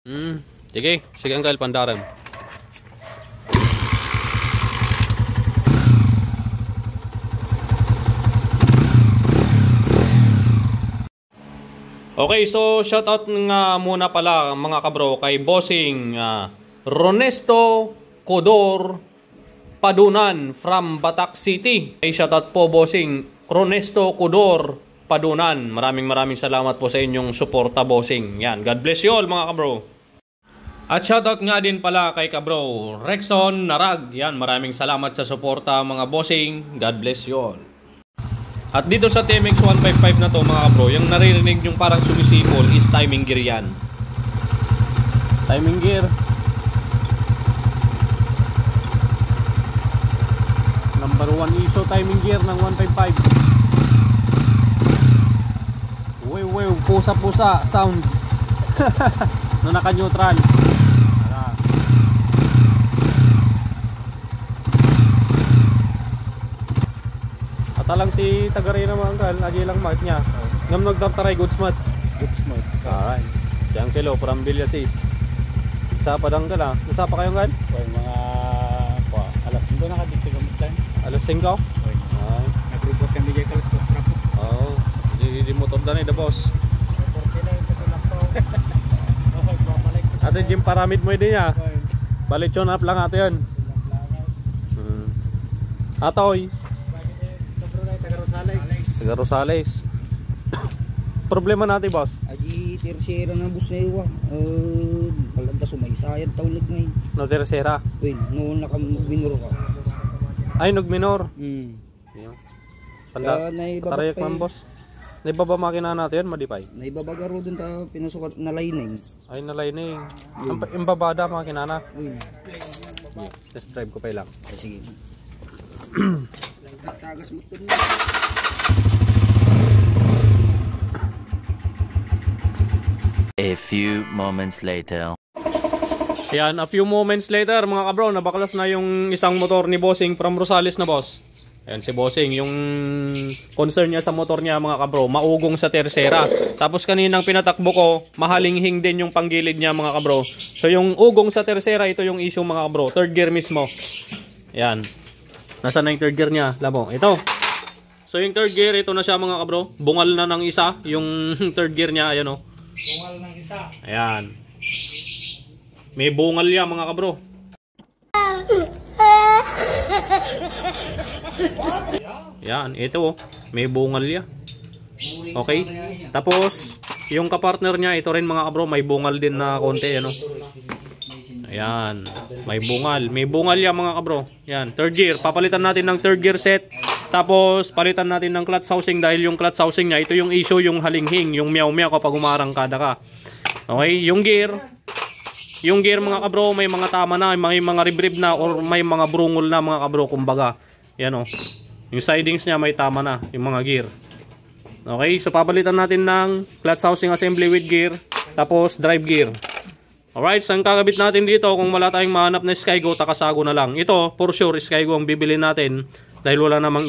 Sige, sige Uncle, pandarem. Okay, so shoutout nga muna pala mga kabro kay Bossing Ronesto Codor Padunan from Batak City. Okay, shoutout po Bossing Ronesto Codor Padunan. Maraming salamat po sa inyong suporta Bossing. Yan, God bless you all mga kabro. At shoutout nga din pala kay kabro Rexon Narag. Yan, maraming salamat sa suporta mga Bossing. God bless you all. At dito sa TMX 155 na to mga kabro, yung naririnig yung parang sumisipol is timing gear yan. Timing gear. Number 1 ISO timing gear ng 155. Wow, pusa sound. No naka-neutral. Talang ti tagaray naman kan, agi lang mat niya. Ngam nagtartaray goods mat. Alright. Diyan kilo from Villasis. Isa pa dang gala. Isa pa kayo kan? Oy mga alas 5 na kadto gamit time. Alas 5. Oy. Ay, nagribot kami diyan kalas to trapo. Oh, di motor danay da boss. Ate Jim paramid mo din ya. Balik tune up lang ato 'yon. Atoy. Taga Rosales. Problema natin boss. Aji tercera na bus na iwa. Palanda sumaysayad tawlag ngay. No tercera. Wait, no nakaminor ka. Ay nagminor. Yeah. Panda. Tarayak man boss. Naibaba makina natin madipay. Naibabaga ro dun ta pinasukat na lining. Ay na lining. Ang babada makina na. Test drive ko pa lang. Sige. Tagas mo to. A few moments later. Yan, a few moments later mga kabro, nabaklas na yung isang motor ni Bossing from Rosales na boss. Ayan si Bossing, yung concern niya sa motor niya mga kabro, maugong sa tercera. Tapos kaninang pinatakbo ko, mahalinghing din yung panggilid niya mga kabro. So yung ugong sa tercera, ito yung issue mga kabro, third gear mismo. Ayan. Nasaan na yung third gear niya? Labo, ito. So yung third gear, ito na siya mga kabro. Bungal na ng isa, yung third gear niya, ayan o. Bungal ng isa. Ayan. May bungal yan mga kabro. Ayan, ito o. May bungal yan. Okay. Tapos, yung kapartner niya, ito rin mga kabro, may bungal din na konti, ano. Ayan, may bungal. May bungal yan mga kabro. Ayan, third gear. Papalitan natin ng third gear set. Tapos, palitan natin ng clutch housing dahil yung clutch housing niya, ito yung issue, yung halinghing, yung meow-meow kapag umarangkada ka. Okay, yung gear mga kabro, may mga tama na, may mga rib-rib na, or may mga brungol na mga kabro, kumbaga. Yan o. Yung sidings niya, may tama na, yung mga gear. Okay, so papalitan natin ng clutch housing assembly with gear. Tapos, drive gear. Alright, so ang kakabit natin dito, kung wala tayong mahanap na Skygo, takasago na lang. Ito, for sure, Skygo ang bibili natin dahil wala namang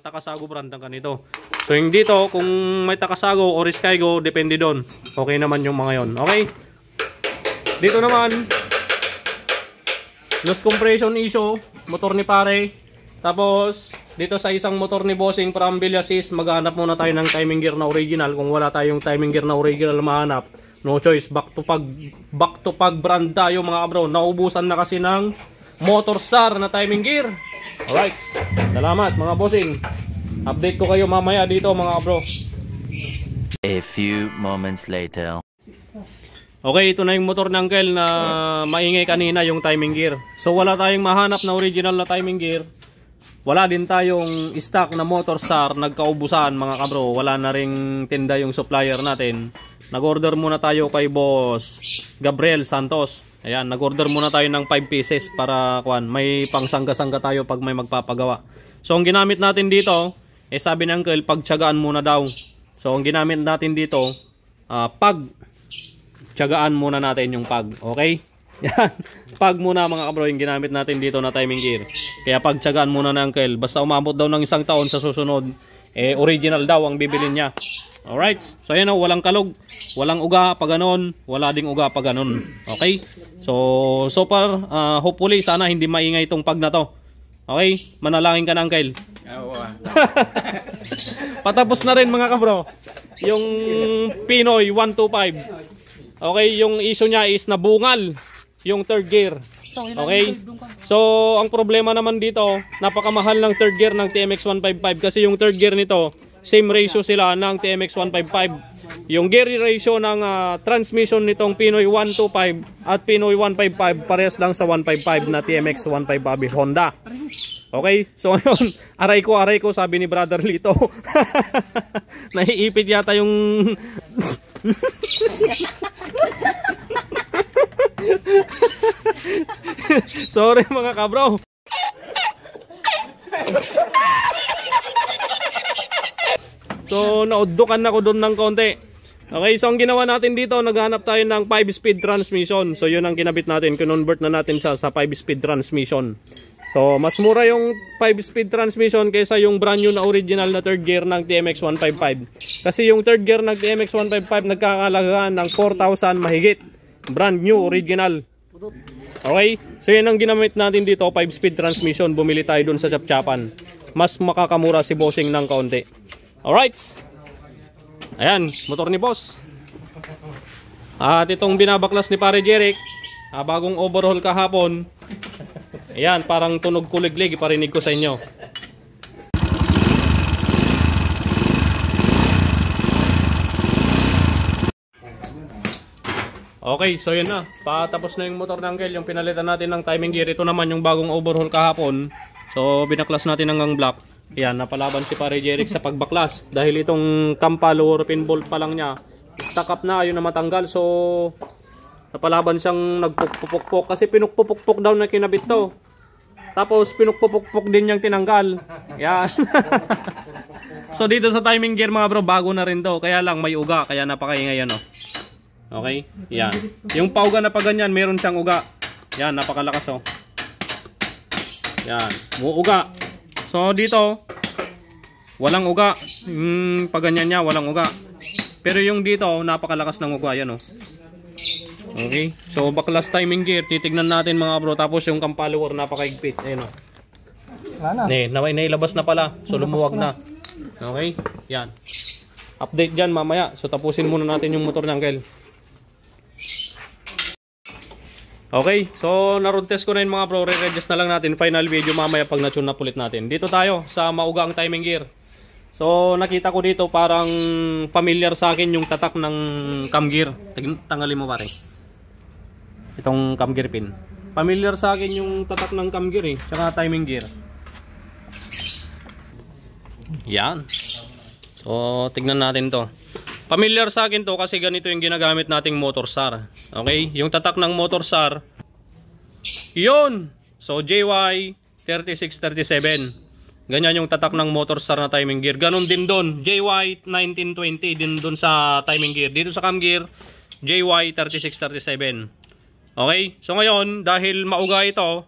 takasago brand ng ganito. So yung dito, kung may takasago or Skygo, depende doon. Okay naman yung mga yon. Okay? Dito naman, loose compression issue, motor ni pare. Tapos, dito sa isang motor ni Bossing from Villasis, maghanap muna tayo ng timing gear na original. Kung wala tayong timing gear na original mahanap, no choice, back to pag brand tayo mga kabro. Naubusan na kasi ng Motorstar na timing gear. Alright, salamat mga Bossing. Update ko kayo mamaya dito mga kabro. A few moments later. Okay, ito na yung motor ng Uncle na maingay kanina, yung timing gear. So wala tayong mahanap na original na timing gear. Wala din tayong stock na Motorstar, nagkaubusan mga kabro. Wala na ring tinda yung supplier natin. Nag-order muna tayo kay Boss Gabriel Santos. Ayan, nag-order muna tayo ng 5 pieces para may pangsangga-sangga tayo pag may magpapagawa. So ang ginamit natin dito, sabi ng Uncle, pagtiyagaan muna daw. So ang ginamit natin dito, tiyagaan muna natin yung pag. Okay? Yan. Pag muna mga kabro yung ginamit natin dito na timing gear. Kaya pagtiyagaan muna ng Uncle. Basta umabot daw ng 1 taon sa susunod, original daw ang bibilin niya. Alright. So ayan o, walang kalog, walang uga pa ganon, wala ding uga pa ganon. Okay? So far, hopefully sana hindi maingay itong pag na to. Okay? Manalangin ka na, Uncle. Patapos na rin mga kabro yung Pinoy 125. Okay? Yung issue niya is nabungal yung third gear. Okay? So ang problema naman dito, napakamahal ng third gear ng TMX 155 kasi yung third gear nito same ratio sila ng TMX 155. Yung gear ratio ng transmission nitong Pinoy 125 at Pinoy 155 parehas lang sa 155 na TMX 155 Honda. Okay? So ngayon, aray ko sabi ni Brother Lito. Naiipit yata yung sorry mga kabro. So, nauddukan ako doon ng konti. Okay, so ang ginawa natin dito, naghanap tayo ng 5-speed transmission. So, yun ang kinabit natin. Convert na natin sa 5-speed transmission. So, mas mura yung 5-speed transmission kaysa yung brand new na original na third gear ng TMX 155. Kasi yung third gear ng TMX 155 nagkakalagaan ng 4,000 mahigit. Brand new, original. Okay, so yun ang ginamit natin dito, 5-speed transmission. Bumili tayo doon sa Chapchapan. Mas makakamura si bossing ng kaunti. Alright. Ayan, motor ni boss. At itong binabaklas ni Pare Jeric, bagong overhaul kahapon. Ayan, parang tunog kuliglig, iparinig ko sa inyo. Okay, so yun na. Patapos na yung motor ng Uncle, yung pinalitan natin ng timing gear. Ito naman yung bagong overhaul kahapon. So, binaklas natin hanggang black. Yan, napalaban si Pare Jeric sa pagbaklas dahil itong kampal or pin bolt pa lang niya stuck up na, yun na matanggal. So napalaban siyang nagpupukpok kasi pinukpupukpok daw na kinabit to, tapos pinukpupukpok din niyang tinanggal. Yan. So dito sa timing gear mga bro, bago na rin to, kaya lang may uga, kaya napakaingay yan, oh. Okay, yan, yung pauga na pa ganyan meron siyang uga. Yan, napakalakas, oh. Yan, uuga. So dito walang uga. Pag ganyan niya walang uga. Pero yung dito napakalakas ng uga, yan, oh. Okay. So baklas timing gear, titignan natin mga bro. Tapos yung cam follower napakaigpit. Ayun, oh. Wala na. Nailabas na pala. So lumuwag na. Okay. Yan. Update dyan mamaya. So tapusin muna natin yung motor ng Uncle. Okay, so na-road test ko na yun mga bro, re-readjust na lang natin, final video mamaya pag na-tune na pulit natin. Dito tayo sa maugang timing gear. So nakita ko dito parang familiar sa akin yung tatak ng cam gear. Tanggalin mo pare. Itong cam gear pin. Familiar sa akin yung tatak ng cam gear, tsaka timing gear. Yan. So tignan natin to. Familiar sa akin to kasi ganito yung ginagamit nating Motorstar. Okay? Yung tatak ng Motorstar, yun! So, JY 3637. Ganyan yung tatak ng Motorstar na timing gear. Ganon din doon. JY 1920 din doon sa timing gear. Dito sa cam gear, JY 3637. Okay? So, ngayon, dahil mauga ito,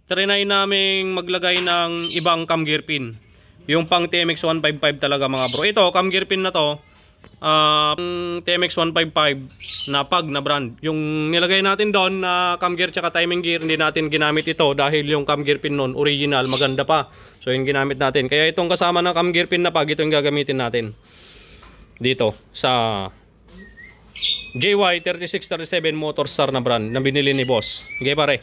trinay naming maglagay ng ibang cam gear pin. Yung pang TMX 155 talaga mga bro. Ito, cam gear pin na to, TMX 155 na pag na brand. Yung nilagay natin doon na cam gear tsaka timing gear, hindi natin ginamit ito dahil yung cam gear pin noon original, maganda pa. So yung ginamit natin. Kaya itong kasama ng cam gear pin na pag, ito yung gagamitin natin dito sa JY 3637 Motorstar na brand na binili ni boss. Okay pare.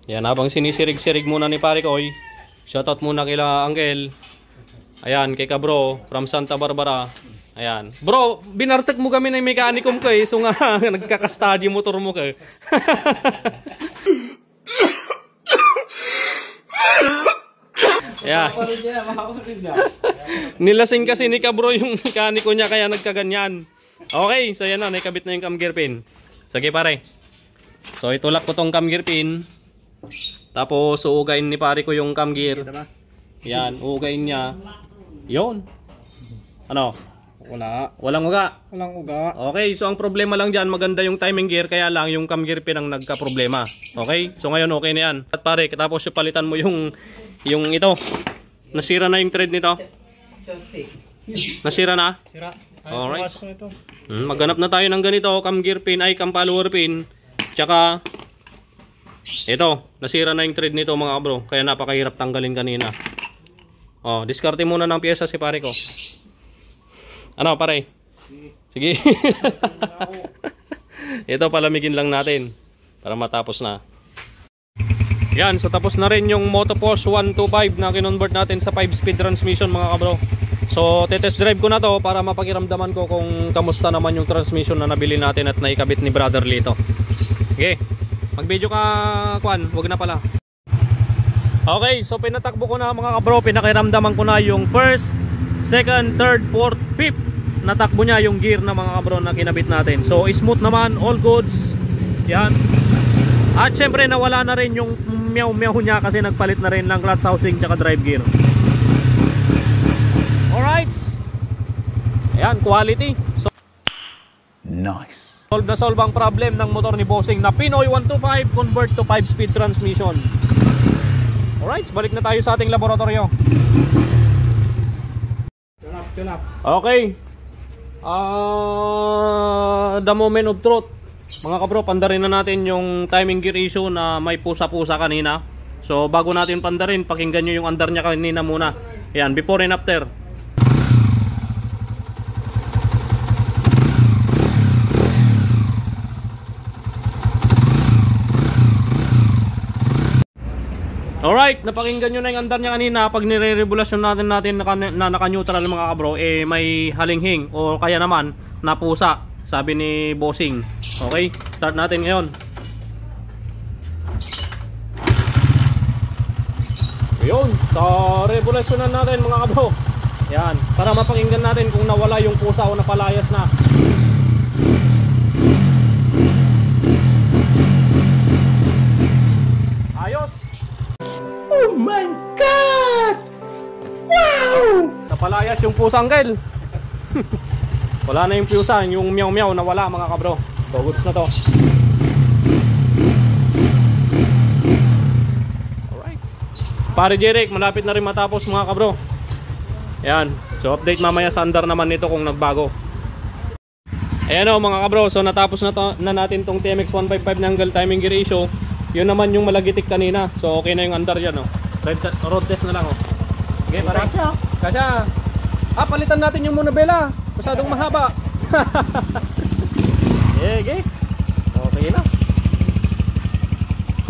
Yan, habang sinisirig-sirig muna ni pare ko, shoutout muna kila Uncle. Ayan, kay ka bro, from Santa Barbara. Ayan. Bro, binartek mo kami ng mekanikom ko so nga, nagkakastadi motor mo ka. Ayan. Nilasing kasi ni ka bro yung mekaniko niya kaya nagkaganyan. Okay, so yan na, nakabit na yung cam gear pin. Sige pare. So itulak ko tong cam gear pin. Tapos uugain ni pare ko yung cam gear. Yan, uugain niya. Yon. Ano? Walang uga. Okay, so ang problema lang dyan, maganda yung timing gear, kaya lang yung cam gear pin ang nagka-problema. Okay? So ngayon okay na yan. At pare, tapos palitan mo yung ito. Nasira na yung thread nito. Nasira na? Sira. Alright. Ito. Maghanap na tayo ng ganito, cam gear pin ay cam follower pin. Tsaka ito, nasira na yung thread nito mga bro, kaya napakahirap tanggalin kanina. Oh, diskarte muna ng piyesa si pare ko. Ano pare? Sige. Ito palamigin lang natin para matapos na. Yan, so tapos na rin yung Motopost 125 na kinonvert natin sa 5-speed transmission mga kabro. So tetest drive ko na to para mapakiramdaman ko kung kamusta naman yung transmission na nabili natin at naikabit ni Brother Lito. Okay, mag video ka Kwan, wag na pala. Okay, so pinatakbo ko na mga kabro, pinakiramdaman ko na yung first, second, third, fourth, fifth. Natakbo niya yung gear na mga kabro na kinabit natin. So smooth naman, all goods. Yan. At syempre nawala na rin yung meow niya kasi nagpalit na rin ng clutch housing tsaka drive gear. Alright. Ayan, quality. So, Nice. solve na solve ang problem ng motor ni Bossing na Pinoy 125 convert to 5-speed transmission. Alright, balik na tayo sa ating laboratorio. Tune up. Okay. The moment of truth. Mga kabro, pandarin na natin yung timing gear issue na may pusa-pusa kanina. So bago natin pandarin, pakinggan nyo yung andar niya kanina muna. Ayan, before and after. Alright, napakinggan nyo na yung andar niya kanina. Pag nire-regulasyon natin na naka-neutral mga kabro, eh may halinghing o kaya naman napusa, sabi ni Bossing. Okay, start natin ngayon. Ayun, regulasyonan natin mga kabro. Yan, para mapakinggan natin kung nawala yung pusa o napalayas na. Ayos. Oh my God! Wow! Napalayas yung pusa, Uncle. Wala na yung pusa, yung meow na wala mga kabro. So goods na to. Alright. Pare Jeric, malapit na rin matapos mga kabro. Ayan, so update mamaya sa andar naman nito kung nagbago. Ayan o mga kabro, so natapos na natin tong TMX 155 na angle timing gear issue. Yun naman yung malagitik kanina. So okay na yung andar yan o. Road test na lang o. Okay pare. Kasya. Palitan natin yung monobela. Masyadong mahaba. Okay. Okay na.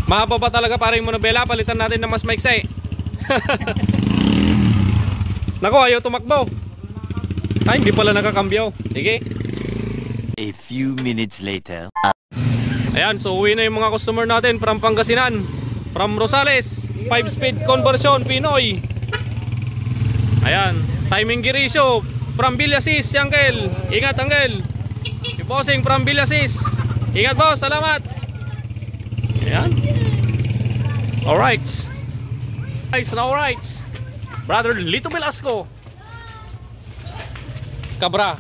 Mahaba pa talaga pare yung monobela. Palitan natin ng mas maiksi. Nako, ayaw tumakbo. Ay, hindi pala nakakambyo. Sige. A few minutes later. Ayan, so uwi na yung mga customer natin from Pangasinan, from Rosales, 5-speed conversion, Pinoy. Ayan, timing gear issue from Villasis, Uncle. Ingat, Uncle. Yung Bossing from Villasis. Ingat, boss. Salamat. Ayan. Alright. Nice na alright. Brother Lito Velasco. Cabra.